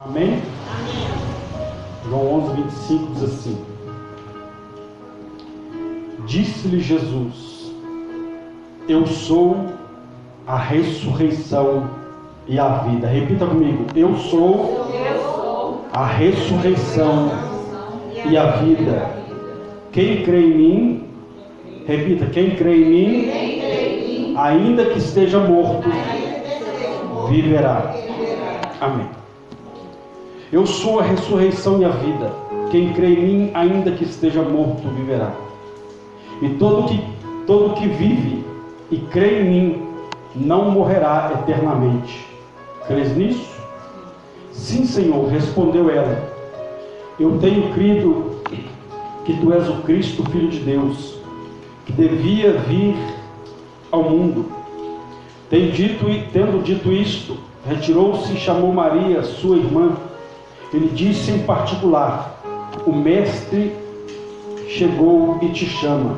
Amém? João 11:25 diz assim: disse-lhe Jesus: eu sou a ressurreição e a vida. Repita comigo: eu sou a ressurreição e a vida. Quem crê em mim, repita, quem crê em mim, ainda que esteja morto, viverá. Amém. Eu sou a ressurreição e a vida. Quem crê em mim, ainda que esteja morto, viverá. E todo que vive e crê em mim não morrerá eternamente. Crês nisso? Sim, Senhor, respondeu ela. Eu tenho crido que tu és o Cristo, Filho de Deus, que devia vir ao mundo. Tendo dito isto, retirou-se e chamou Maria, sua irmã. Ele disse em particular: o Mestre chegou e te chama.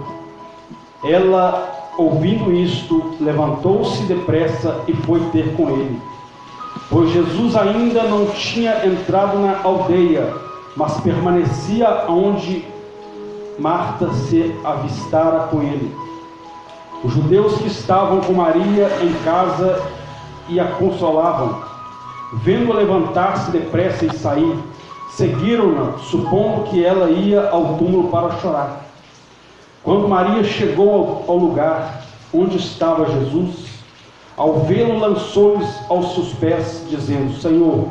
Ela, ouvindo isto, levantou-se depressa e foi ter com ele. Pois Jesus ainda não tinha entrado na aldeia, mas permanecia onde Marta se avistara com ele. Os judeus que estavam com Maria em casa e a consolavam, vendo-a levantar-se depressa e sair, seguiram-na, supondo que ela ia ao túmulo para chorar. Quando Maria chegou ao lugar onde estava Jesus, ao vê-lo, lançou-lhes aos seus pés, dizendo: Senhor,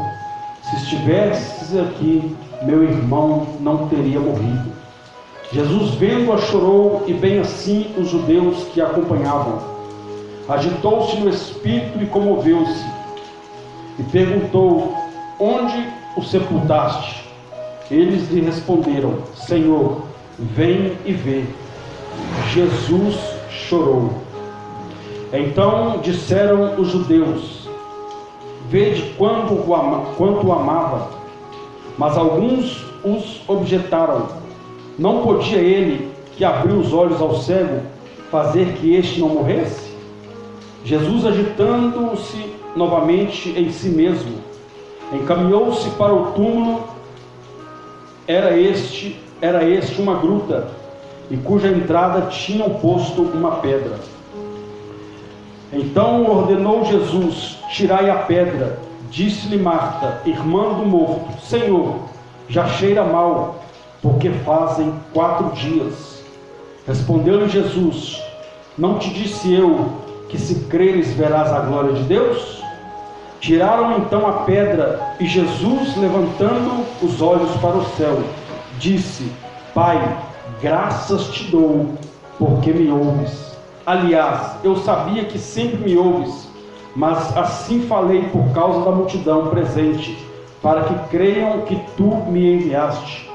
se estivesses aqui, meu irmão não teria morrido. Jesus, vendo-a, chorou, e bem assim os judeus que a acompanhavam. Agitou-se no espírito e comoveu-se, e perguntou: onde o sepultaste? Eles lhe responderam: Senhor, vem e vê. Jesus chorou. Então disseram os judeus: vede quanto o amava. Mas alguns os objetaram: não podia ele, que abriu os olhos ao cego, fazer que este não morresse? Jesus, agitando-se novamente em si mesmo, encaminhou-se para o túmulo. Era este uma gruta, e cuja entrada tinham posto uma pedra. Então ordenou Jesus: tirai a pedra. Disse-lhe Marta, irmã do morto: Senhor, já cheira mal, porque fazem 4 dias. Respondeu-lhe Jesus: não te disse eu que, se creres, verás a glória de Deus? Tiraram então a pedra, e Jesus, levantando os olhos para o céu, disse: Pai, graças te dou, porque me ouves. Aliás, eu sabia que sempre me ouves, mas assim falei por causa da multidão presente, para que creiam que tu me enviaste.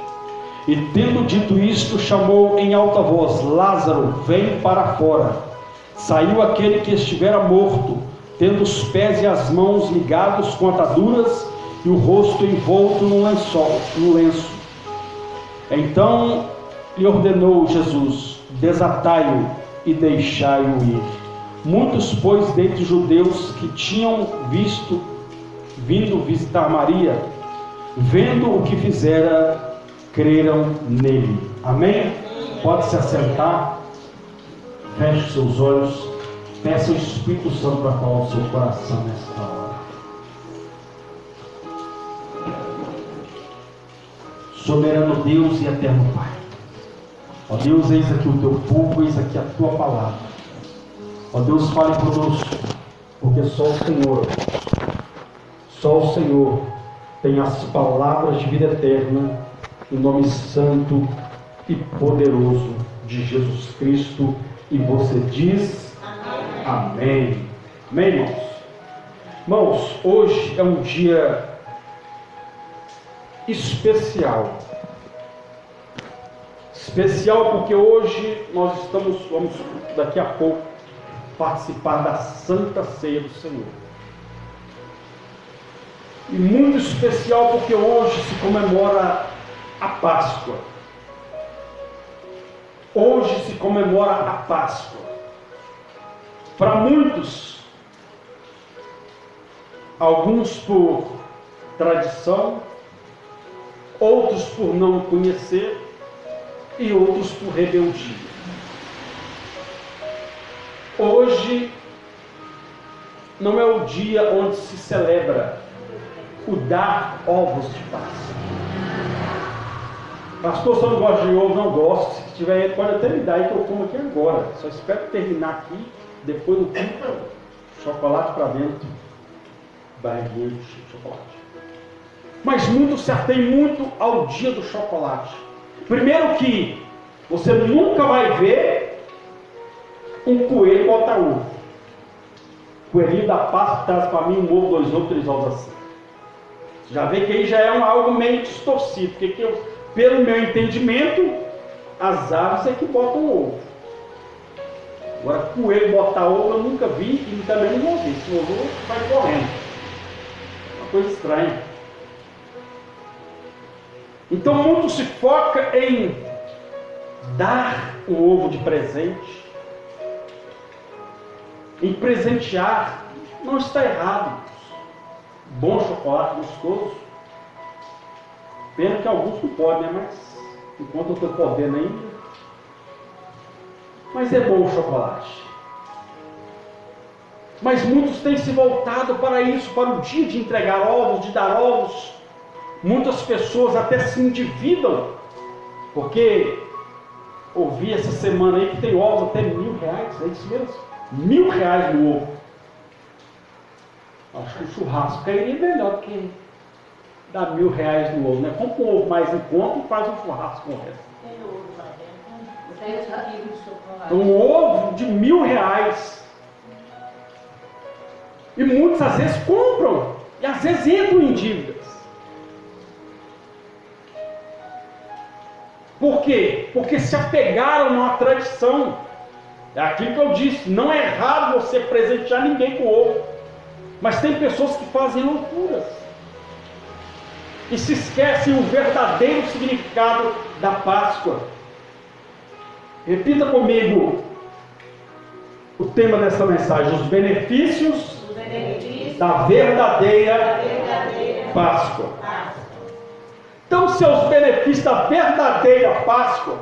E tendo dito isto, chamou em alta voz: Lázaro, vem para fora. Saiu aquele que estivera morto, tendo os pés e as mãos ligados com ataduras e o rosto envolto no lenço. Então lhe ordenou Jesus: desatai-o e deixai-o ir. Muitos, pois, dentre os judeus que tinham vindo visitar Maria, vendo o que fizera, creram nele. Amém? Pode se assentar, feche seus olhos, peça o Espírito Santo para falar o seu coração nesta hora. Soberano Deus e eterno Pai, ó Deus, eis aqui o teu povo, eis aqui a tua palavra. Ó Deus, fale conosco, porque só o Senhor tem as palavras de vida eterna, em nome santo e poderoso de Jesus Cristo. E você diz amém. Amém, irmãos? Irmãos, hoje é um dia especial. Especial porque hoje nós vamos daqui a pouco participar da Santa Ceia do Senhor. E muito especial porque hoje se comemora a Páscoa. Hoje se comemora a Páscoa. Para muitos, alguns por tradição, outros por não conhecer e outros por rebeldia. Hoje não é o dia onde se celebra o dar ovos de Páscoa. Pastor, se eu não gosto de ovo, não gosto. Se tiver, pode até me dar aí que eu como aqui agora. Só espero terminar aqui, depois do tempo, chocolate para dentro, barriguinha de chocolate. Mas muitos se atém muito ao dia do chocolate. Primeiro que você nunca vai ver um coelho botar ovo. Coelhinho da Páscoa traz para mim um ovo, 2 ovos, 3 ovos assim. Já vê que aí já é algo meio distorcido, porque pelo meu entendimento, as aves é que botam ovo. Agora, coelho botar ovo eu nunca vi e também não vou ver. Se ovo vai correndo. Uma coisa estranha. Então, muito se foca em dar um ovo de presente, em presentear. Não está errado. Bom chocolate, gostoso. Pena que alguns não podem, né? Mas enquanto eu estou podendo ainda. Mas é bom o chocolate. Mas muitos têm se voltado para isso, para o dia de entregar ovos, de dar ovos. Muitas pessoas até se endividam, porque ouvi essa semana aí que tem ovos até R$1.000, é isso mesmo? R$1.000 no ovo. Acho que o churrasco cairia melhor do que dar R$1.000 no ovo, né? Compra um ovo mais em conta e faz um churrasco com o resto. Então, um ovo de R$1.000. E muitos às vezes compram, e às vezes entram em dívidas. Por quê? Porque se apegaram numa tradição. É aquilo que eu disse, não é errado você presentear ninguém com ovo. Mas tem pessoas que fazem loucuras. E se esquecem o verdadeiro significado da Páscoa. Repita comigo o tema dessa mensagem: os benefícios da verdadeira Páscoa. Então, seus benefícios da verdadeira Páscoa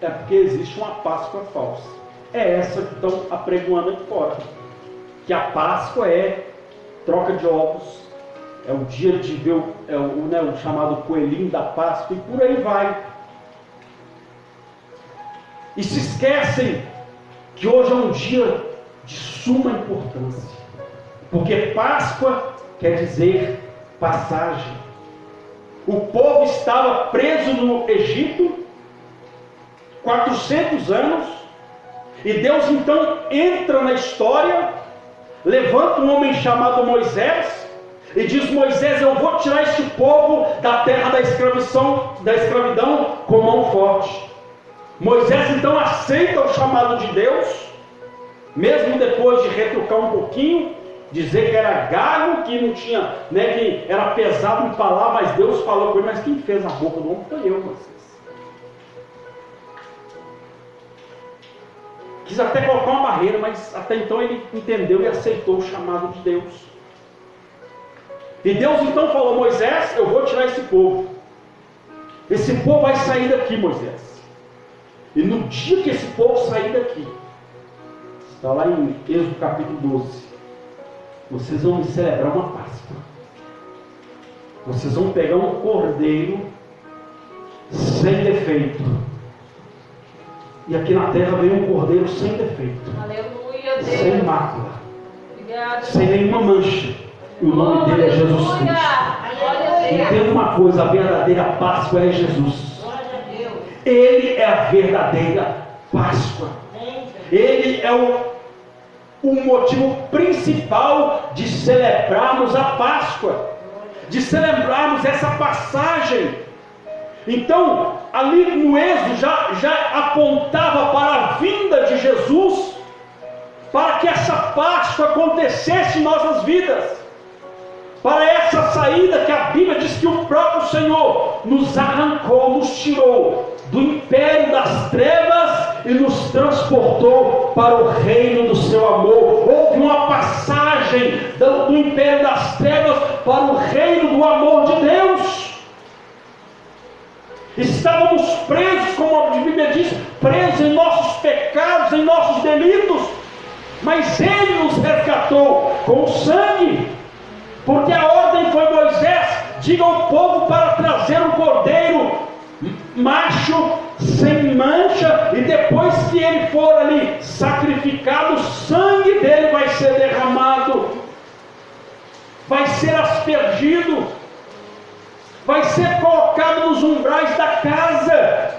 é porque existe uma Páscoa falsa. É essa que estão apregoando aqui fora. Que a Páscoa é troca de ovos, é o dia de ver o chamado coelhinho da Páscoa e por aí vai. E se esquecem que hoje é um dia de suma importância. Porque Páscoa quer dizer passagem. O povo estava preso no Egito 400 anos e Deus então entra na história, levanta um homem chamado Moisés e diz: Moisés, eu vou tirar este povo da terra da escravidão com mão forte. Moisés então aceita o chamado de Deus, mesmo depois de retrucar um pouquinho, dizer que era gago, que não tinha, que era pesado em falar, mas Deus falou com ele. Mas quem fez a boca do homem foi eu, Moisés. Quis até colocar uma barreira, mas até então ele entendeu e aceitou o chamado de Deus. E Deus então falou: Moisés, eu vou tirar esse povo. Esse povo vai sair daqui, Moisés. E no dia que esse povo sair daqui, está lá em Êxodo capítulo 12, vocês vão me celebrar uma Páscoa. Vocês vão pegar um cordeiro sem defeito. E aqui na terra veio um cordeiro sem defeito. Aleluia, Deus. Sem mácula. Obrigada. Sem nenhuma mancha. E o nome dele é Jesus Cristo. Entenda uma coisa: a verdadeira Páscoa é Jesus. Ele é a verdadeira Páscoa. Ele é o motivo principal de celebrarmos a Páscoa, de celebrarmos essa passagem. Então, ali no Êxodo já apontava para a vinda de Jesus, para que essa Páscoa acontecesse em nossas vidas, para essa saída que a Bíblia diz que o próprio Senhor nos arrancou, nos tirou do império das trevas e nos transportou para o reino do seu amor. Houve uma passagem do império das trevas para o reino do amor de Deus. Estávamos presos, como a Bíblia diz, presos em nossos pecados, em nossos delitos, mas Ele nos resgatou com o sangue, porque a ordem foi: Moisés, diga ao povo para trazer um cordeiro macho, sem mancha, e depois que ele for ali sacrificado, o sangue dele vai ser derramado, vai ser aspergido, vai ser colocado nos umbrais da casa,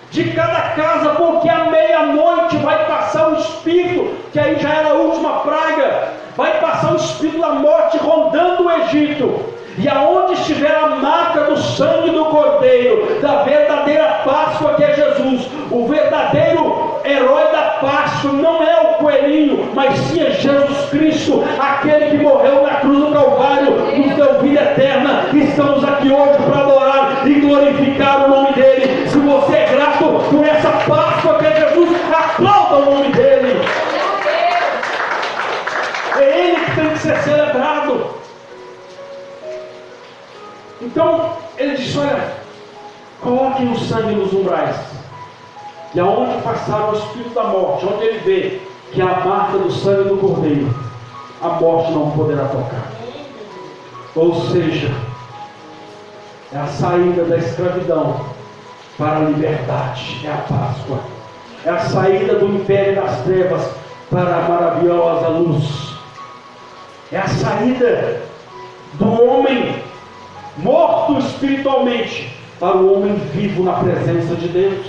de cada casa, porque à meia-noite vai passar o espírito, que aí já era a última praga, vai passar o espírito da morte rondando o Egito. E aonde estiver a marca do sangue do Cordeiro, da verdadeira Páscoa que é Jesus, o verdadeiro herói da Páscoa não é o coelhinho, mas sim é Jesus Cristo, aquele que morreu na cruz do Calvário, nos deu vida eterna. Estamos aqui hoje para adorar e glorificar o nome dele. Se você é grato por essa Páscoa que é Jesus, aplauda o nome dele. É ele que tem que ser celebrado. Então, ele disse: olha, coloquem o sangue nos umbrais, e aonde passar o espírito da morte, onde ele vê que é a marca do sangue do Cordeiro, a morte não poderá tocar. Ou seja, é a saída da escravidão para a liberdade, é a Páscoa, é a saída do império das trevas para a maravilhosa luz, é a saída do homem morto espiritualmente para o homem vivo na presença de Deus.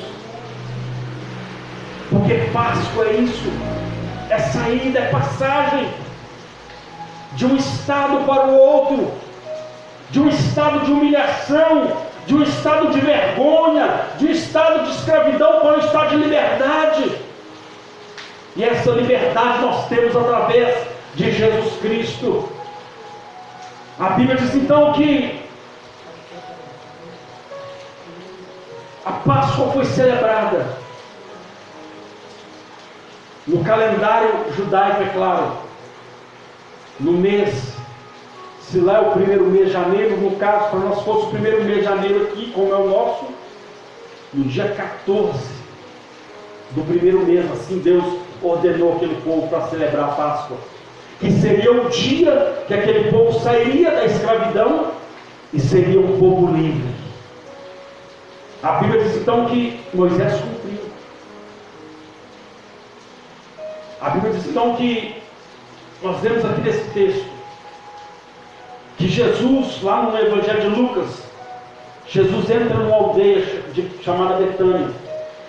Porque Páscoa é isso, é saída, é passagem de um estado para o outro, de um estado de humilhação, de um estado de vergonha, de um estado de escravidão para um estado de liberdade. E essa liberdade nós temos através de Jesus Cristo. A Bíblia diz então que a Páscoa foi celebrada no calendário judaico, é claro, no mês, se lá é o primeiro mês de janeiro, no caso, para nós fosse o primeiro mês de janeiro aqui, como é o nosso, no dia 14 do primeiro mês, assim Deus ordenou aquele povo para celebrar a Páscoa, que seria o dia que aquele povo sairia da escravidão e seria um povo livre. A Bíblia diz então que Moisés cumpriu. A Bíblia diz então que nós vemos aqui nesse texto que Jesus, lá no Evangelho de Lucas, Jesus entra numa aldeia chamada Betânia,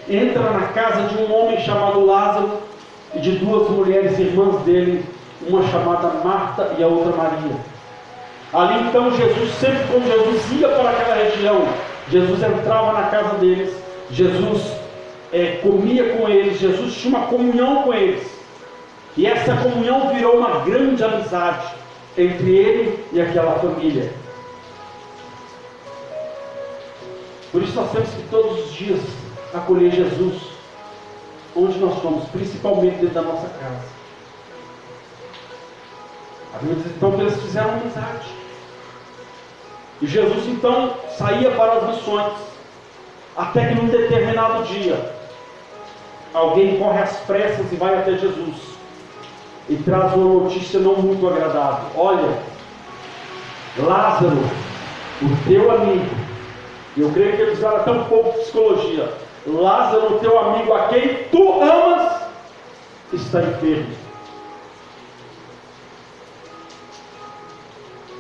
entra na casa de um homem chamado Lázaro e de duas mulheres irmãs dele, uma chamada Marta e a outra Maria. Ali então Jesus, sempre quando Jesus ia para aquela região, Jesus entrava na casa deles, Jesus comia com eles, Jesus tinha uma comunhão com eles, e essa comunhão virou uma grande amizade entre ele e aquela família. Por isso nós temos que todos os dias acolher Jesus onde nós somos, principalmente dentro da nossa casa. A Bíblia diz então que eles fizeram amizade. E Jesus então saía para as missões, até que num determinado dia, alguém corre às pressas e vai até Jesus, e traz uma notícia não muito agradável. Olha, Lázaro, o teu amigo, eu creio que eles usaram até um pouco de psicologia, Lázaro, o teu amigo a quem tu amas, está enfermo.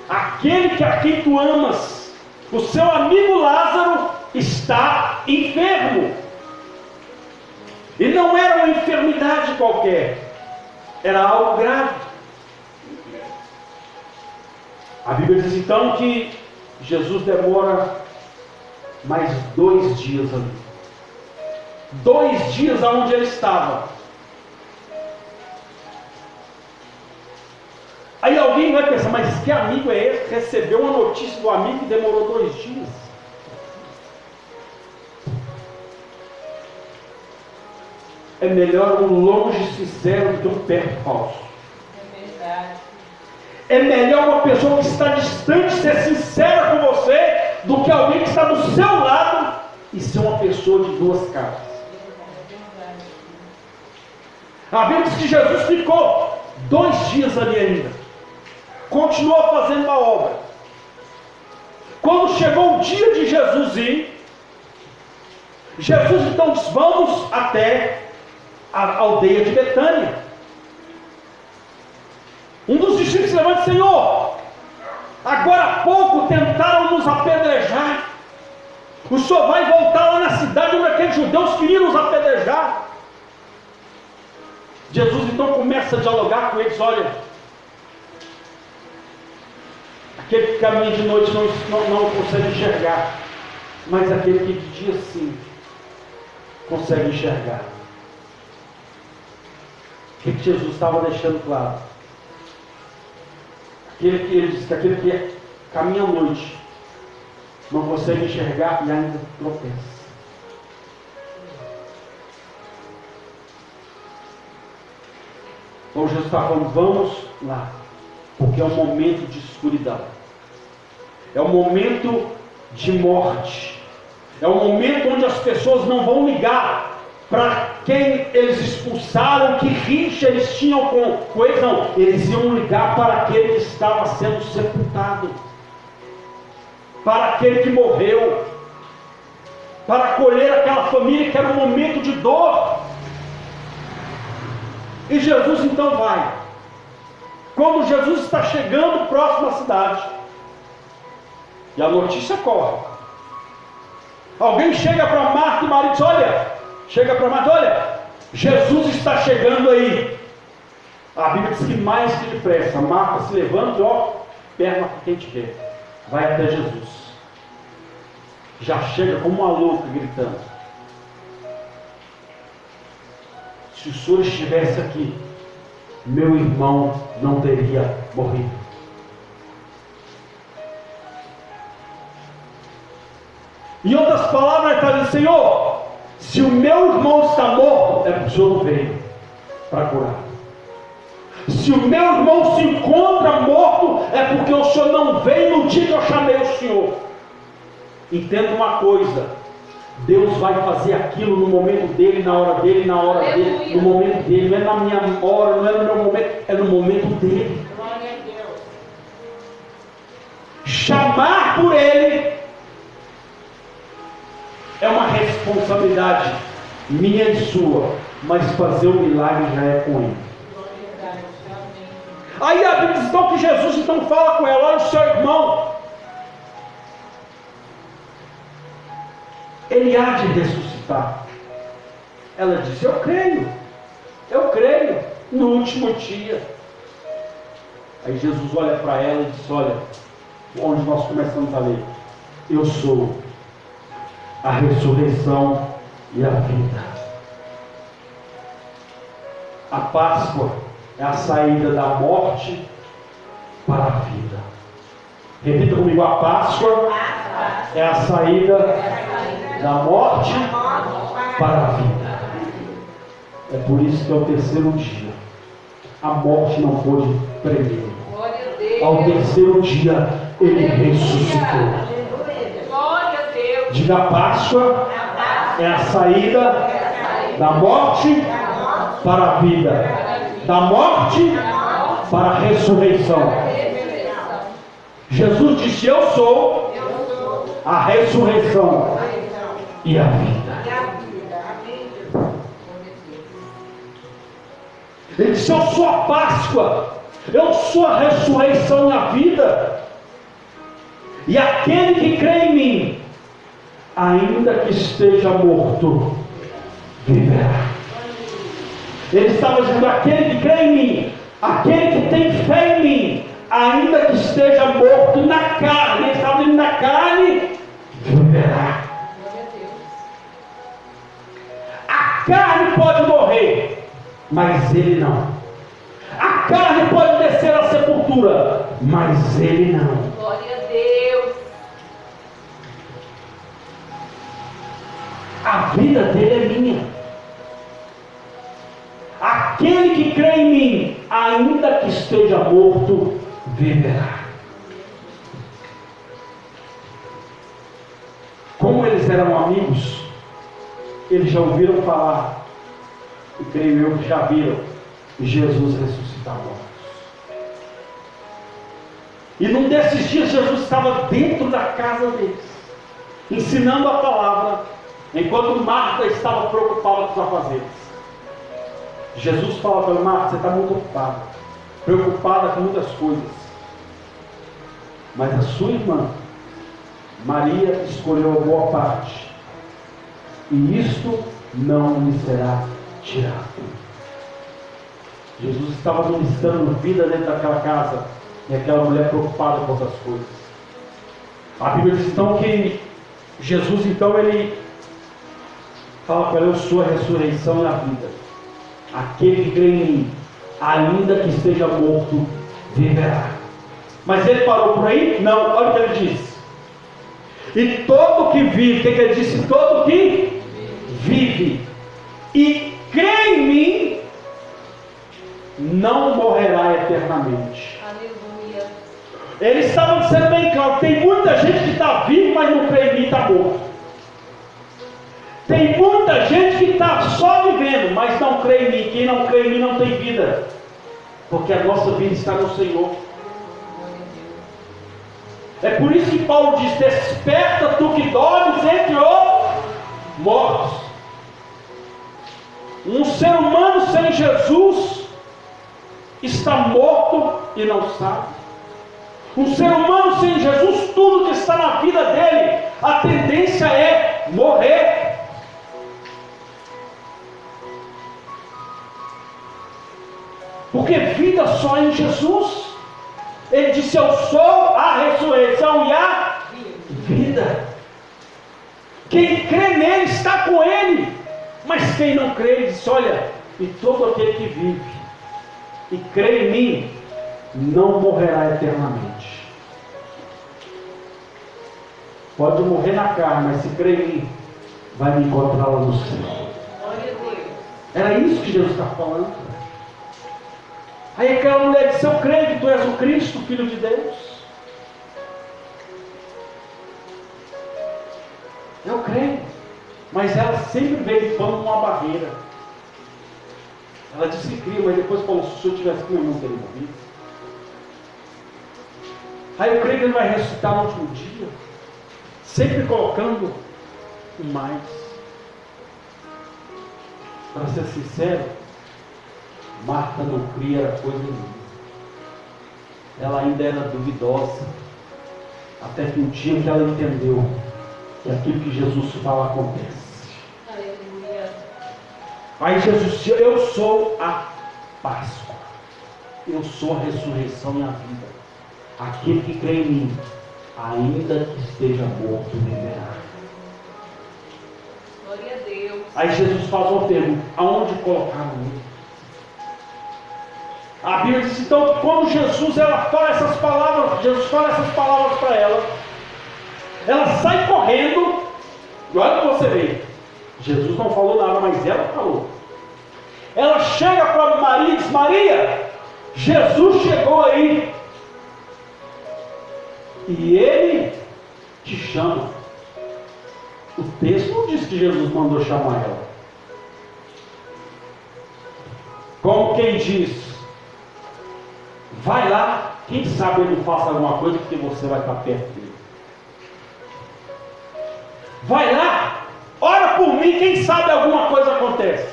Aquele a quem tu amas, o seu amigo Lázaro, está enfermo. E não era uma enfermidade qualquer, era algo grave. A Bíblia diz então que Jesus demora mais 2 dias ali. 2 dias aonde ele estava. Aí alguém vai pensar, mas que amigo é esse que recebeu uma notícia do amigo e demorou 2 dias? É melhor um longe sincero do que um perto falso. É verdade. É melhor uma pessoa que está distante ser sincera com você do que alguém que está do seu lado e ser uma pessoa de duas caras. A Bíblia diz que Jesus ficou 2 dias ali ainda. Continuou fazendo a obra. Quando chegou o dia de Jesus ir, Jesus então disse: vamos até a aldeia de Betânia. Um dos discípulos se levanta: Senhor, agora há pouco tentaram nos apedrejar. O Senhor vai voltar lá na cidade onde aqueles judeus queriam nos apedrejar. Jesus então começa a dialogar com eles: olha, aquele que caminha de noite não consegue enxergar, mas aquele que de dia sim consegue enxergar. O que Jesus estava deixando claro? Ele diz que aquele que caminha à noite não consegue enxergar e ainda tropeça. Então Jesus está falando: vamos lá, porque é um momento de escuridão, é um momento de morte, é um momento onde as pessoas não vão ligar para quem eles expulsaram, que rixa eles tinham com eles, não, eles iam ligar para aquele que estava sendo sepultado, para aquele que morreu, para acolher aquela família que era um momento de dor. E Jesus então vai. Quando Jesus está chegando próximo à cidade, e a notícia corre, alguém chega para Marta e Maria e diz: olha, Jesus está chegando aí. A Bíblia diz que mais que depressa, Marta se levanta e perna para quem tiver, vai até Jesus. Já chega como uma louca gritando: se o Senhor estivesse aqui, meu irmão não teria morrido. Em outras palavras, ele está dizendo: Senhor, se o meu irmão está morto, é porque o Senhor não veio para curar. Se o meu irmão se encontra morto, é porque o Senhor não veio no dia que eu chamei o Senhor. Entenda uma coisa: Deus vai fazer aquilo no momento dele, na hora dele, dele, no momento dele. Não é na minha hora, não é no meu momento, é no momento dele. Glória a Deus. Chamar por ele é uma responsabilidade minha e sua, mas fazer o milagre já é com ele. Aí a Bíblia diz então que Jesus então fala com ela: olha, o seu irmão, ele há de ressuscitar. Ela disse: eu creio, no último dia. Aí Jesus olha para ela e diz: olha, onde nós começamos a ler: eu sou a ressurreição e a vida. A Páscoa é a saída da morte para a vida. Repita comigo: a Páscoa é a saída da morte para a vida. É por isso que ao terceiro dia a morte não pôde prender. Ao terceiro dia ele ressuscitou. Diga: a Páscoa é a saída da morte para a vida, da morte para a ressurreição. Jesus disse: eu sou a ressurreição e a vida. Ele disse: eu sou a Páscoa, eu sou a ressurreição e a vida. E aquele que crê em mim, ainda que esteja morto, viverá. Ele estava dizendo: aquele que crê em mim, aquele que tem fé em mim, ainda que esteja morto na carne, ele estava dizendo: na carne, viverá. A carne pode morrer, mas ele não. A carne pode descer à sepultura, mas ele não. Glória a Deus. A vida dele é minha. ainda que esteja morto, viverá. Como eles eram amigos, eles já ouviram falar, e creio eu que já viram, Jesus ressuscitar mortos. E num desses dias Jesus estava dentro da casa deles, ensinando a palavra, enquanto Marta estava preocupada com os afazeres. Jesus fala para ela: Marta, você está muito ocupada, preocupada com muitas coisas, mas a sua irmã Maria escolheu a boa parte, e isto não lhe será tirado. Jesus estava ministrando vida dentro daquela casa, e aquela mulher preocupada com outras coisas. A Bíblia diz então que Jesus, então, ele fala para ela: eu sou a ressurreição e a vida. Aquele que crê em mim, ainda que esteja morto, viverá. Mas ele parou por aí? Não, olha o que ele disse. E todo que vive, o que ele disse? Todo que vive e crê em mim, não morrerá eternamente. Aleluia. Eles estavam dizendo bem claro: tem muita gente que está vivo, mas não crê em mim, está morto. Tem muita gente que está só vivendo, mas não crê em mim. Quem não crê em mim não tem vida, porque a nossa vida está no Senhor. É por isso que Paulo diz: desperta tu que dormes entre os mortos. Um ser humano sem Jesus está morto e não sabe. Um ser humano sem Jesus, tudo que está na vida dele, a tendência é morrer. Porque vida só em Jesus. Ele disse: eu sou a ressurreição e a vida. Quem crê nele está com ele. Mas quem não crê, ele disse: olha, e todo aquele que vive e crê em mim, não morrerá eternamente. Pode morrer na carne, mas se crê em mim, vai me encontrar lá no céu. Glória a Deus. Era isso que Jesus está falando. Aí aquela mulher disse: eu creio que tu és o Cristo, Filho de Deus. Eu creio. Mas ela sempre veio pondo uma barreira. Ela disse que cria, mas depois falou: se o senhor tivesse com o irmão, teria morrido. Aí eu creio que ele vai ressuscitar no último dia. Sempre colocando um mais. Para ser sincero, Marta não cria coisa nenhuma. Ela ainda era duvidosa. Até que um dia que ela entendeu que aquilo que Jesus fala acontece. Aleluia. Aí Jesus disse: eu sou a Páscoa. Eu sou a ressurreição e a vida. Aquele que crê em mim, ainda que esteja morto, viverá. Glória a Deus. Aí Jesus faz uma pergunta: aonde colocaram ele? A Bíblia diz então que quando Jesus fala essas palavras para ela sai correndo. E olha que você vê, Jesus não falou nada, mas ela falou. Ela chega para Maria e diz: Maria, Jesus chegou aí, e ele te chama. O texto não diz que Jesus mandou chamar ela. Como quem diz: vai lá, quem sabe ele não faça alguma coisa, porque você vai estar perto dele. Vai lá, ora por mim, quem sabe alguma coisa acontece.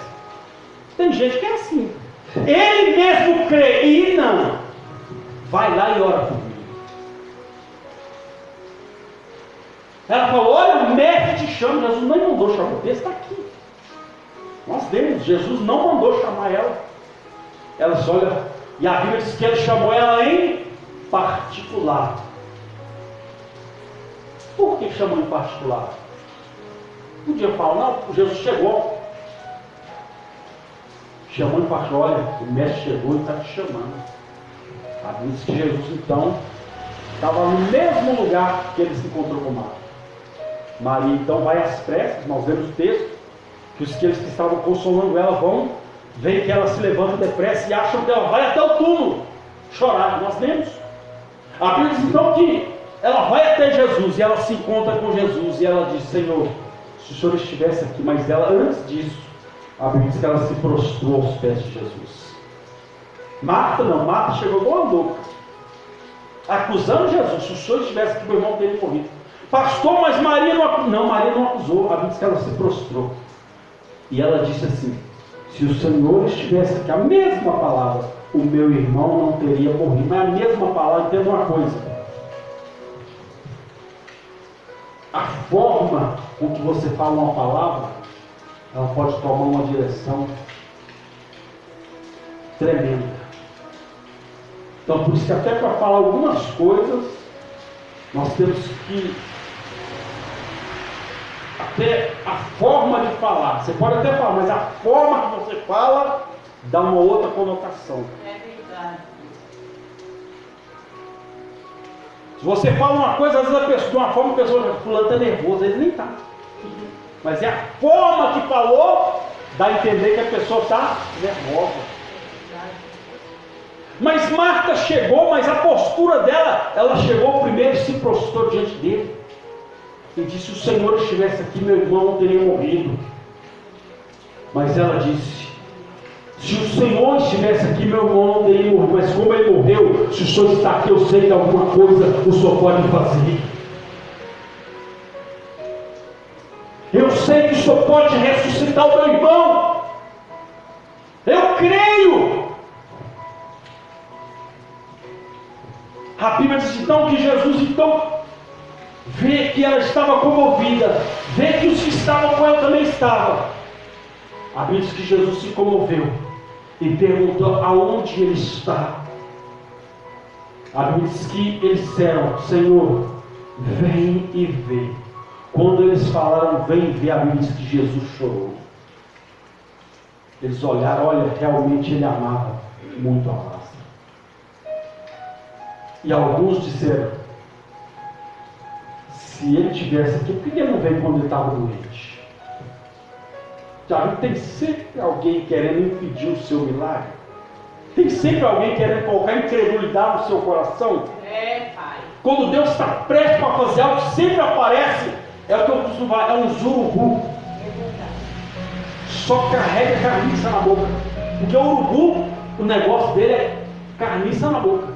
Tem gente que é assim. Ele mesmo crê e não. Vai lá e ora por mim. Ela falou: olha, o mestre te chama. Jesus não mandou chamar, esse está aqui. Nós temos, Jesus não mandou chamar ela. Ela só olha, e a Bíblia diz que ele chamou ela em particular. Por que chamou em particular? Podia falar: não, Jesus chegou. Chamou em particular: olha, o mestre chegou e está te chamando. A Bíblia diz que Jesus então estava no mesmo lugar que ele se encontrou com Marta. Maria então vai às pressas. Nós vemos o texto que aqueles que estavam consolando ela vão vem que ela se levanta depressa e acham que ela vai até o túmulo chorar. Nós lemos. A Bíblia diz então que ela vai até Jesus e ela se encontra com Jesus e ela diz: Senhor, se o Senhor estivesse aqui, mas ela, antes disso, a Bíblia diz que ela se prostrou aos pés de Jesus. Marta não, Marta chegou igual uma louca, acusando Jesus: se o Senhor estivesse aqui, meu irmão teria morrido. Pastor, mas Maria não, Maria não acusou. A Bíblia diz que ela se prostrou e ela disse assim: se o Senhor estivesse aqui, a mesma palavra, o meu irmão não teria morrido. Mas a mesma palavra, entenda uma coisa: a forma com que você fala uma palavra, ela pode tomar uma direção tremenda. Então, por isso que até para falar algumas coisas, nós temos que, até a forma de falar, você pode até falar, mas a forma que você fala dá uma outra conotação. É verdade. Se você fala uma coisa, às vezes a pessoa, de uma forma, a pessoa, fulano está nervoso, ele nem está. Mas é a forma que falou, dá a entender que a pessoa está nervosa. Mas Marta chegou, mas a postura dela, ela chegou primeiro e se prostrou diante dele. E disse: se o Senhor estivesse aqui, meu irmão não teria morrido. Mas ela disse: se o Senhor estivesse aqui, meu irmão não teria morrido. Mas como ele morreu, se o Senhor está aqui, eu sei que alguma coisa o Senhor pode fazer. Eu sei que o Senhor pode ressuscitar o meu irmão. Eu creio. A Bíblia diz então que Jesus vê que ela estava comovida, vê que os que estavam com ela também estavam. A Bíblia diz que Jesus se comoveu e perguntou aonde ele está. A Bíblia diz que eles disseram: Senhor, vem e vê. Quando eles falaram vem e vê, a Bíblia diz que Jesus chorou. Eles olharam: olha, realmente ele amava muito a Lázaro. E alguns disseram: se ele tivesse aqui, por que ele não veio quando ele estava doente? Já viu, tem sempre alguém querendo impedir o seu milagre. Tem sempre alguém querendo colocar incredulidade no seu coração. É, pai. Quando Deus está prestes para fazer algo, sempre aparece. É o que eu costumo falar, é um urubu. Só carrega carniça na boca. Porque o urubu, o negócio dele é carniça na boca.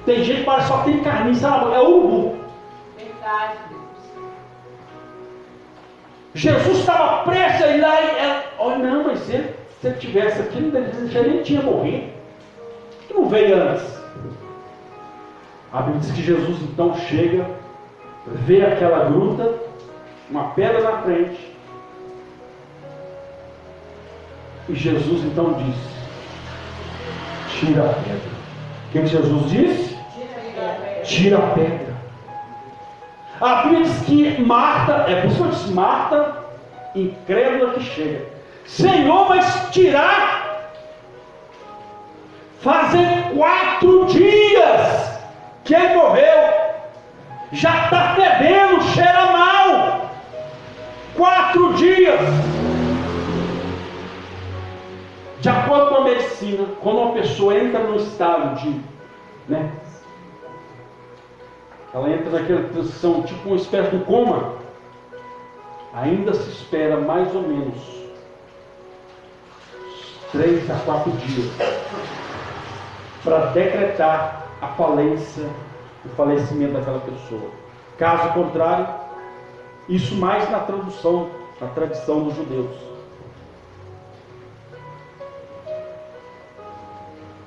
Tem gente que parece só tem carniça na boca. É urubu. Verdade, Deus. Jesus estava prestes a ir lá e ela, olha, não, mas se ele tivesse aqui, ele já nem tinha morrido. Por que não veio antes? A Bíblia diz que Jesus então chega, vê aquela gruta, uma pedra na frente, e Jesus então disse: tira a pedra. O que Jesus disse? Tira a pedra. A Bíblia diz que Marta, é por isso que eu disse, Marta, incrédula que chega: Senhor, mas tirar? Fazem 4 dias que ele morreu, já está fedendo, cheira mal. 4 dias. De acordo com a medicina, quando uma pessoa entra no estado de, ela entra naquela transição, tipo uma espécie de coma, ainda se espera mais ou menos 3 a 4 dias para decretar a falência, o falecimento daquela pessoa. Caso contrário, isso mais na tradução, na tradição dos judeus.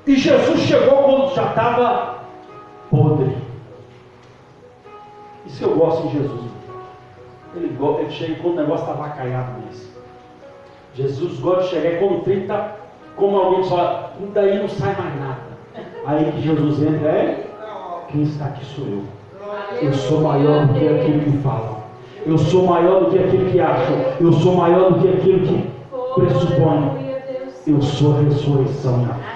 E Jesus chegou quando já estava podre. Isso eu gosto de Jesus. Ele chega quando o negócio está avacalhado mesmo. Jesus gosta de chegar quando o trem está, como alguém fala, daí não sai mais nada. Aí que Jesus entra, quem está aqui sou eu. Eu sou maior do que aquele que falam. Eu sou maior do que aquele que acham. Eu sou maior do que aquele que pressupõe. Eu sou a ressurreição na vida.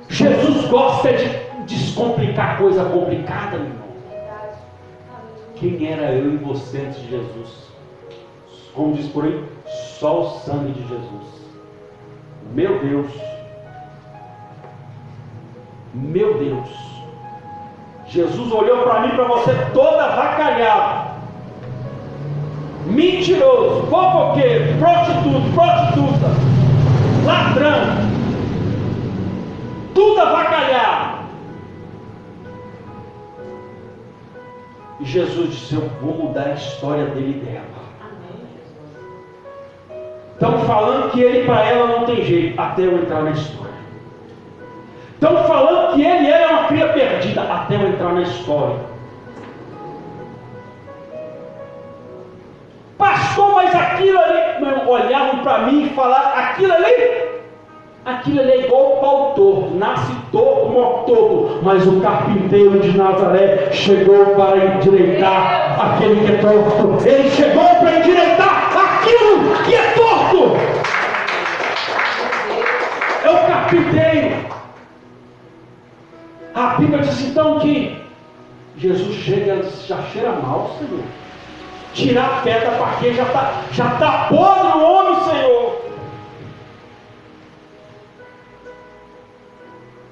Jesus gosta de descomplicar coisa complicada, meu irmão. Quem era eu e você antes de Jesus? Como diz por aí, Só o sangue de Jesus. Meu Deus. Meu Deus. Jesus olhou para mim e para você todo avacalhado, mentiroso, fofoqueiro, prostituta, ladrão, tudo avacalhado. E Jesus disse: eu vou mudar a história dele e dela. Estão falando que ele para ela não tem jeito, até eu entrar na história. Estão falando que ele era uma cria perdida, até eu entrar na história. Pastor, mas aquilo ali, olhavam para mim e falaram: aquilo ali é igual o pau torto, nasce torto, morre torto, mas o carpinteiro de Nazaré chegou para endireitar aquele que é torto. Ele chegou para endireitar aquilo que é torto. É o carpinteiro. A Bíblia diz então que Jesus chega e diz: já cheira mal, Senhor. Tirar a pedra, porque já está podre o homem, Senhor.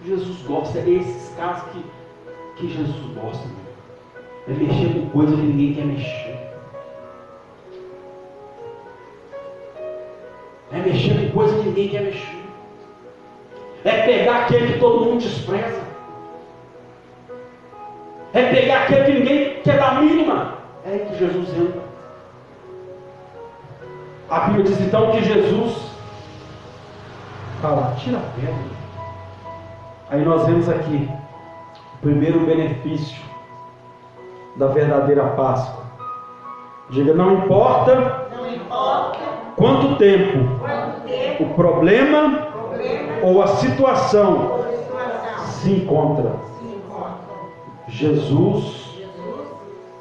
Jesus gosta, é esses casos que Jesus gosta. É mexer com coisa que ninguém quer mexer. É mexer com coisa que ninguém quer mexer. É pegar aquele que todo mundo despreza. É pegar aquele que ninguém quer dar mínima. É aí que Jesus entra. A Bíblia diz então que Jesus fala: tira a pedra. Aí nós vemos aqui o primeiro benefício da verdadeira Páscoa. Diga: não importa quanto tempo o problema ou a situação se encontra, Jesus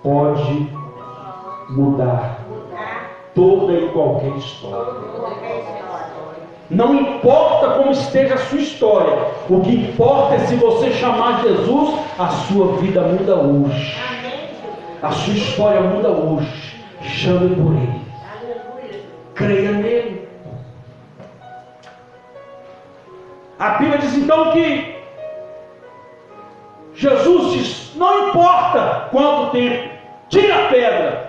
pode mudar toda e qualquer história. Não importa como esteja a sua história, o que importa é se você chamar Jesus, a sua vida muda hoje. A sua história muda hoje. Chame por Ele. Creia nele. A Bíblia diz então que Jesus diz: não importa quanto tempo, tira a pedra.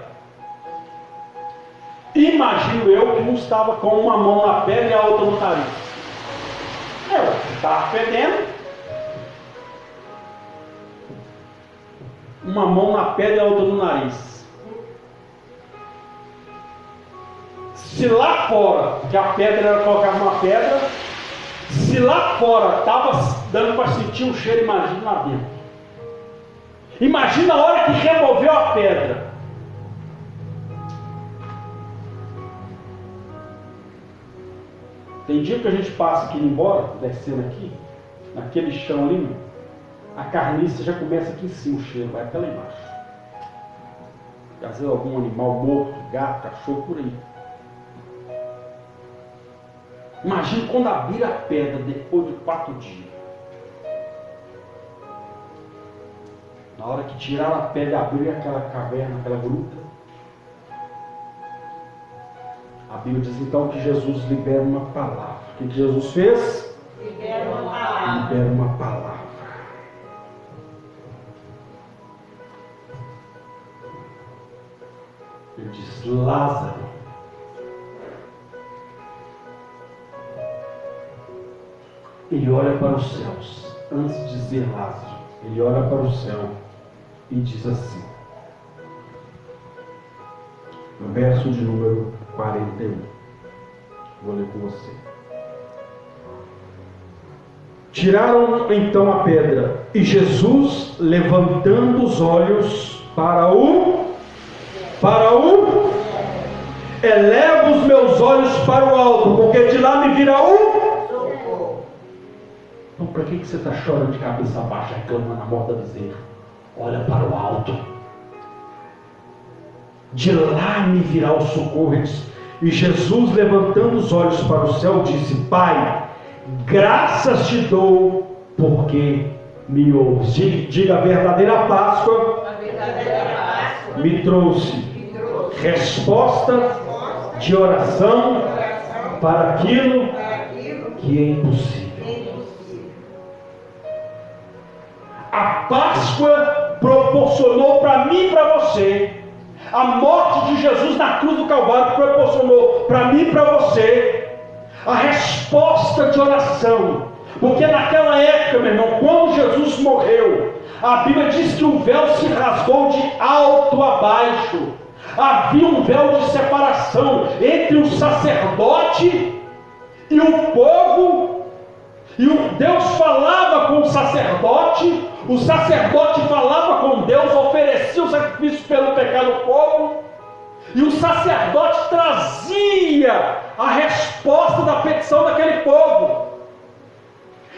Imagino eu que um estava com uma mão na pedra e a outra no nariz. Eu estava fedendo. Uma mão na pedra e a outra no nariz. Se lá fora, que a pedra era colocar uma pedra, se lá fora estava dando para sentir um cheiro, imagina lá dentro. Imagina a hora que removeu a pedra. Tem dia que a gente passa aqui embora, descendo aqui, naquele chão ali, a carniça já começa aqui em cima, o cheiro vai até lá embaixo. Às vezes algum animal morto, gato, cachorro, por aí. Imagina quando abrir a pedra depois de 4 dias. Na hora que tirar a pedra e abrir aquela caverna, aquela gruta, a Bíblia diz então que Jesus libera uma palavra. O que Jesus fez? Libera uma palavra. Libera uma palavra. Ele diz: Lázaro. Ele olha para os céus. Antes de dizer Lázaro, ele olha para o céu e diz assim, no verso de número 41. Vou ler com você. Tiraram então a pedra, e Jesus, levantando os olhos para o eleva os meus olhos para o alto, porque de lá me virá o. Então, para que você está chorando de cabeça baixa, reclamando a morte da bezerra? Olha para o alto. De lá me virá o socorro. E Jesus, levantando os olhos para o céu, disse: Pai, graças te dou, porque me ouves. Diga: a verdadeira Páscoa me trouxe resposta de oração para aquilo que é impossível. A Páscoa proporcionou para mim e para você, a morte de Jesus na cruz do Calvário proporcionou para mim e para você a resposta de oração. Porque naquela época, meu irmão, quando Jesus morreu, a Bíblia diz que o véu se rasgou de alto a baixo. Havia um véu de separação entre o sacerdote e o povo. E Deus falava com o sacerdote falava com Deus, oferecia o sacrifício pelo pecado do povo, e o sacerdote trazia a resposta da petição daquele povo.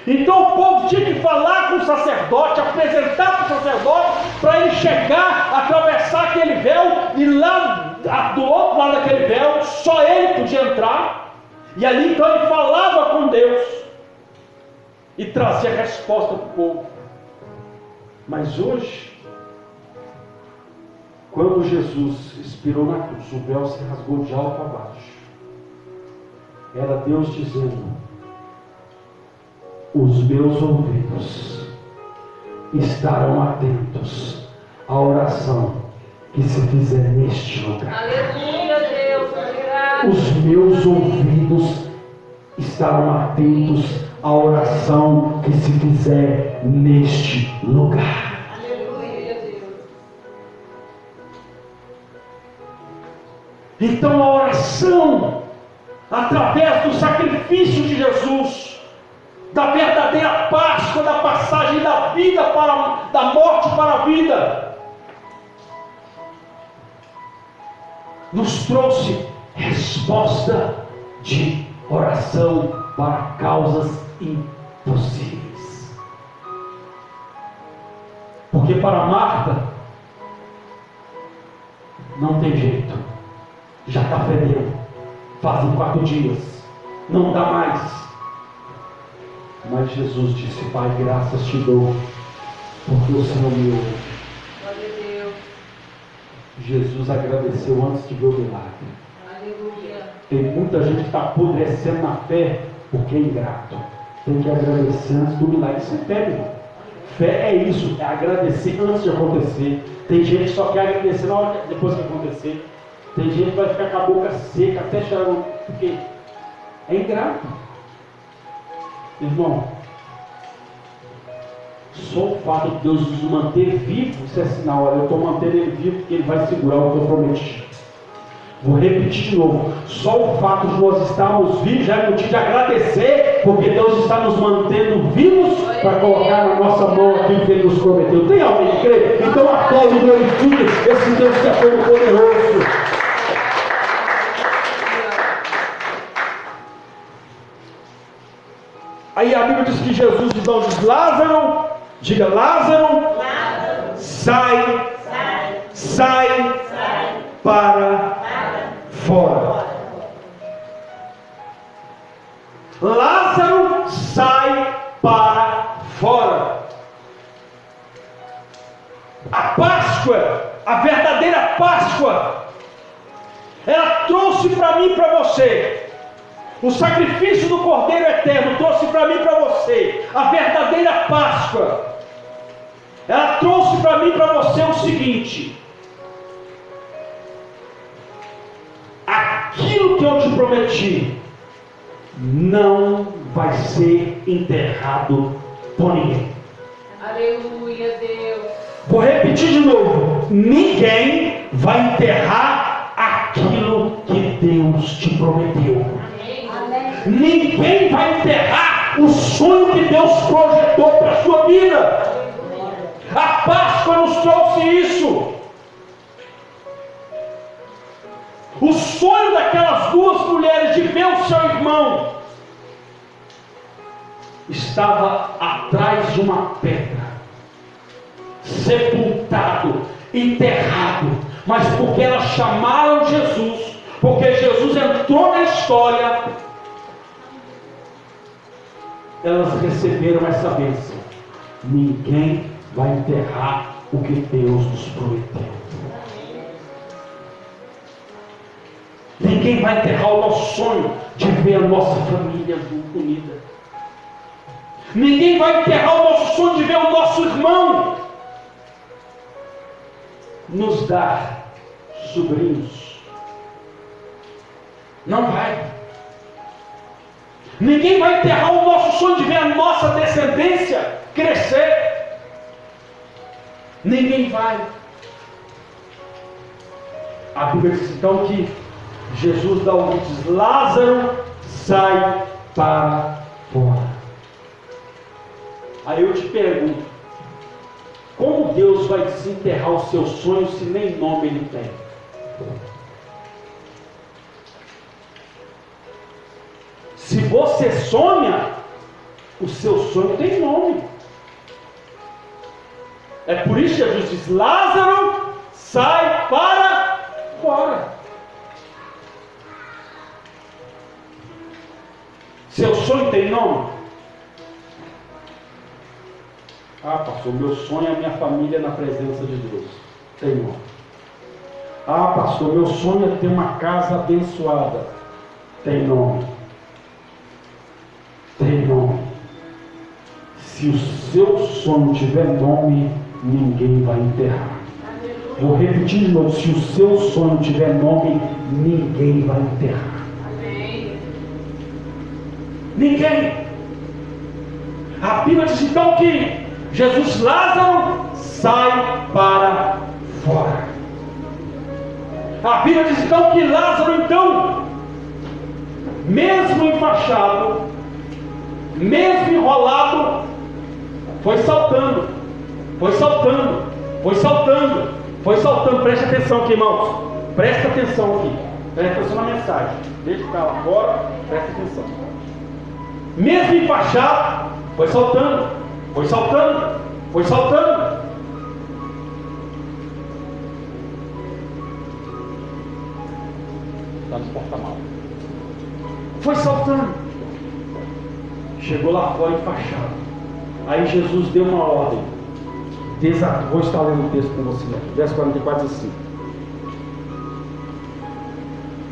Então o povo tinha que falar com o sacerdote, apresentar para o sacerdote, para ele chegar, atravessar aquele véu, e lá do outro lado daquele véu, só ele podia entrar, e ali então ele falava com Deus, e trazia a resposta para o povo. Mas hoje, quando Jesus expirou na cruz, o véu se rasgou de alto a baixo. Era Deus dizendo: os meus ouvidos estarão atentos à oração que se fizer neste lugar. Aleluia, Deus, obrigado. Os meus ouvidos estarão atentos à oração que se fizer neste lugar. Aleluia, Deus. Então a oração, através do sacrifício de Jesus, da verdadeira Páscoa, da passagem da vida da morte para a vida, nos trouxe resposta de oração para causas impossíveis. Porque para Marta não tem jeito, já está fedendo, fazem 4 dias, não dá mais. Mas Jesus disse: Pai, graças te dou, porque o Senhor me ouve. Glória a Deus. Jesus agradeceu antes de ver o milagre. Aleluia. Tem muita gente que está apodrecendo na fé porque é ingrato. Tem que agradecer antes do milagre. Isso é fé, meu irmão. Fé é isso, é agradecer antes de acontecer. Tem gente que só quer agradecer na hora, depois que acontecer. Tem gente que vai ficar com a boca seca até chorar, porque é ingrato. Irmão, só o fato de Deus nos manter vivos, isso é sinal. Olha, eu estou mantendo ele vivo porque ele vai segurar o que eu prometi. Vou repetir de novo. Só o fato de nós estarmos vivos já é motivo de agradecer, porque Deus está nos mantendo vivos para colocar na nossa mão aquilo que Ele nos prometeu. Tem alguém que crê? Então aplaude e glorifique esse Deus que é todo poderoso. Aí a Bíblia diz que Jesus então diz: Lázaro, diga Lázaro, sai para fora. Lázaro, sai para fora. A Páscoa, a verdadeira Páscoa, ela trouxe para mim e para você o sacrifício do Cordeiro Eterno, trouxe para mim e para você a verdadeira Páscoa. Ela trouxe para mim e para você o seguinte: aquilo que eu te prometi não vai ser enterrado por ninguém. Aleluia, Deus. Vou repetir de novo: ninguém vai enterrar aquilo que Deus te prometeu. Ninguém vai enterrar o sonho que Deus projetou para a sua vida. A Páscoa nos trouxe isso. O sonho daquelas 2 mulheres de ver o seu irmão estava atrás de uma pedra, sepultado, enterrado. Mas porque elas chamaram Jesus, porque Jesus entrou na história, elas receberam essa bênção. Ninguém vai enterrar o que Deus nos prometeu. Ninguém Ninguém vai enterrar o nosso sonho de ver a nossa família unida. Ninguém vai enterrar o nosso sonho de ver o nosso irmão nos dar sobrinhos. Não vai. Ninguém vai enterrar o nosso sonho de ver a nossa descendência crescer. Ninguém vai. A Bíblia diz então que Jesus dá o diz: Lázaro, sai para fora. Aí eu te pergunto, como Deus vai desenterrar os seus sonhos se nem nome ele tem? Se você sonha, o seu sonho tem nome. É por isso que Jesus diz: Lázaro, sai para fora. Seu sonho tem nome? Ah, pastor, meu sonho é a minha família na presença de Deus. Tem nome. Ah, pastor, meu sonho é ter uma casa abençoada. Tem nome. Tem nome. Se o seu sonho tiver nome, ninguém vai enterrar. Vou repetir de novo: se o seu sonho tiver nome, ninguém vai enterrar. Ninguém. A Bíblia diz então que Jesus: Lázaro, sai para fora. A Bíblia diz então que Lázaro, então, mesmo enfaixado, mesmo enrolado, foi saltando, foi saltando, foi saltando, foi saltando. Preste atenção aqui, irmãos. Presta atenção aqui. Presta atenção na mensagem. Deixa eu ficar lá fora, presta atenção. Mesmo enfaixado, foi saltando, foi saltando, foi saltando. Está no porta-malas. Foi saltando. Chegou lá fora enfaixado. Aí Jesus deu uma ordem. Vou estar lendo o texto com você. Verso 44 diz assim: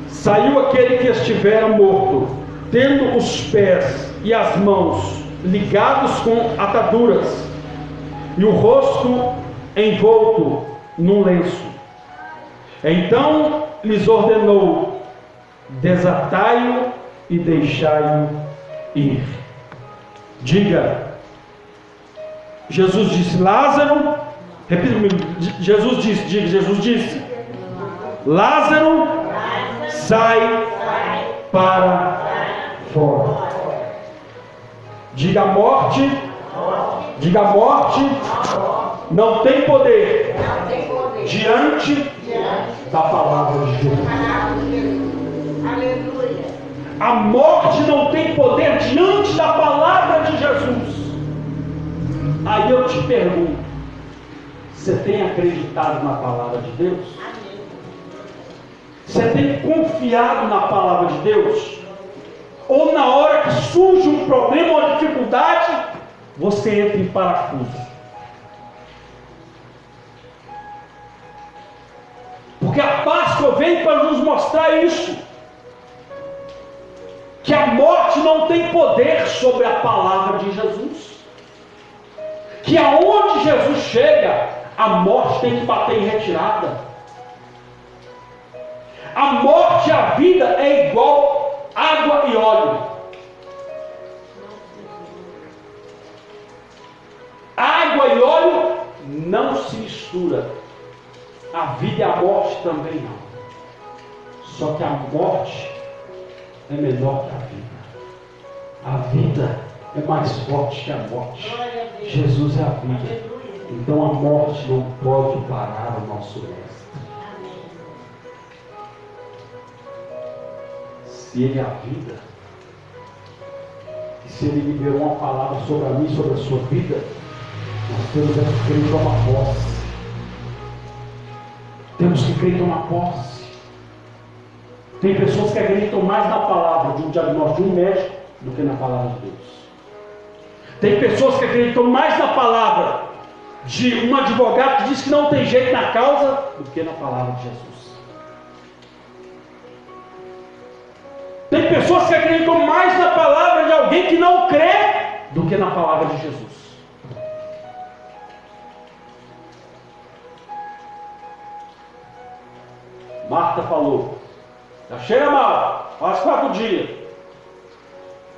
Saiu aquele que estivera morto, tendo os pés e as mãos ligados com ataduras, e o rosto envolto num lenço. Então lhes ordenou: desatai-o e deixai-o ir. Diga. Jesus disse: Lázaro, repita comigo. Jesus disse, diga, Jesus disse: Lázaro, sai para fora. Diga: a morte, diga: a morte não tem poder diante da palavra de Jesus. Aleluia. A morte não tem poder diante da palavra de Jesus. Aí eu te pergunto: você tem acreditado na palavra de Deus? Você tem confiado na palavra de Deus? Ou na hora que surge um problema ou dificuldade, você entra em parafuso? Porque a Páscoa vem para nos mostrar isso, que a morte não tem poder sobre a palavra de Jesus, que aonde Jesus chega, a morte tem que bater em retirada. A morte e a vida é igual água e óleo. Água e óleo não se mistura. A vida e a morte também não. Só que a morte é menor que a vida. A vida é mais forte que a morte. Jesus é a vida. Então a morte não pode parar o nosso mestre. Se ele é a vida, e se ele liberou uma palavra sobre a mim, sobre a sua vida, nós temos que crer e tomar posse. Temos que crer e tomar posse. Tem pessoas que acreditam mais na palavra de um diagnóstico de um médico do que na palavra de Deus. Tem pessoas que acreditam mais na palavra de um advogado que diz que não tem jeito na causa do que na palavra de Jesus. pessoas que acreditam mais na palavra de alguém que não crê do que na palavra de Jesus. Marta falou: já cheira mal, faz 4 dias.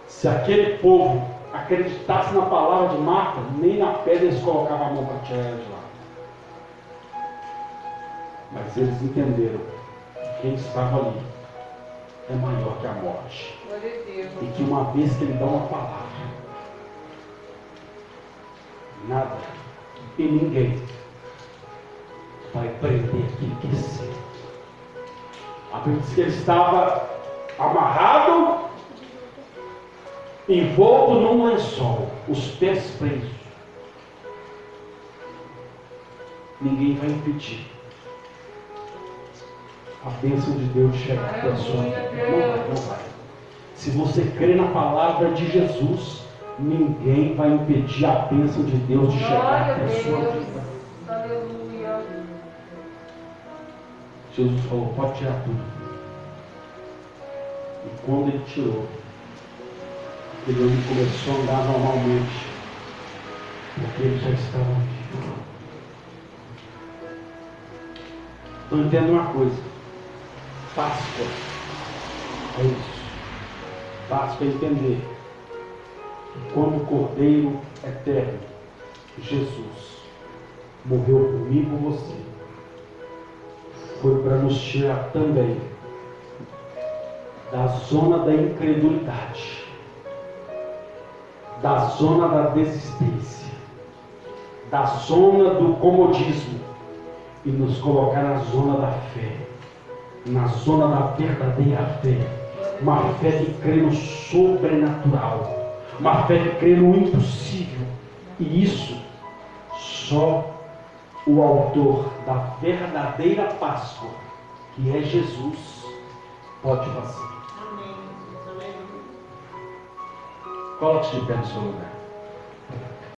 Se aquele povo acreditasse na palavra de Marta, nem na pedra eles colocavam a mão para tirar ela de lá. Mas eles entenderam que quem estava ali é maior que a morte. Glória a Deus. E que uma vez que ele dá uma palavra, nada e ninguém vai prender aquilo que é seu. A Bíblia diz que ele estava amarrado, envolto num lençol, os pés presos. Ninguém vai impedir a bênção de Deus de chegar até a sua vida. Não vai. Se você crê na palavra de Jesus, ninguém vai impedir a bênção de Deus de chegar até a sua vida. Aleluia. Jesus falou: pode tirar tudo. E quando ele tirou, aquele homem começou a andar normalmente, porque ele já estava vivo. Então entenda uma coisa: Páscoa é isso. Páscoa é entender que quando o Cordeiro Eterno, Jesus, morreu por mim e por você, foi para nos tirar também da zona da incredulidade, da zona da desistência, da zona do comodismo e nos colocar na zona da fé, na zona da verdadeira fé, uma fé que crê no sobrenatural, uma fé que crê no impossível. E isso só o autor da verdadeira Páscoa, que é Jesus, pode fazer. Coloque-se de pé no seu lugar.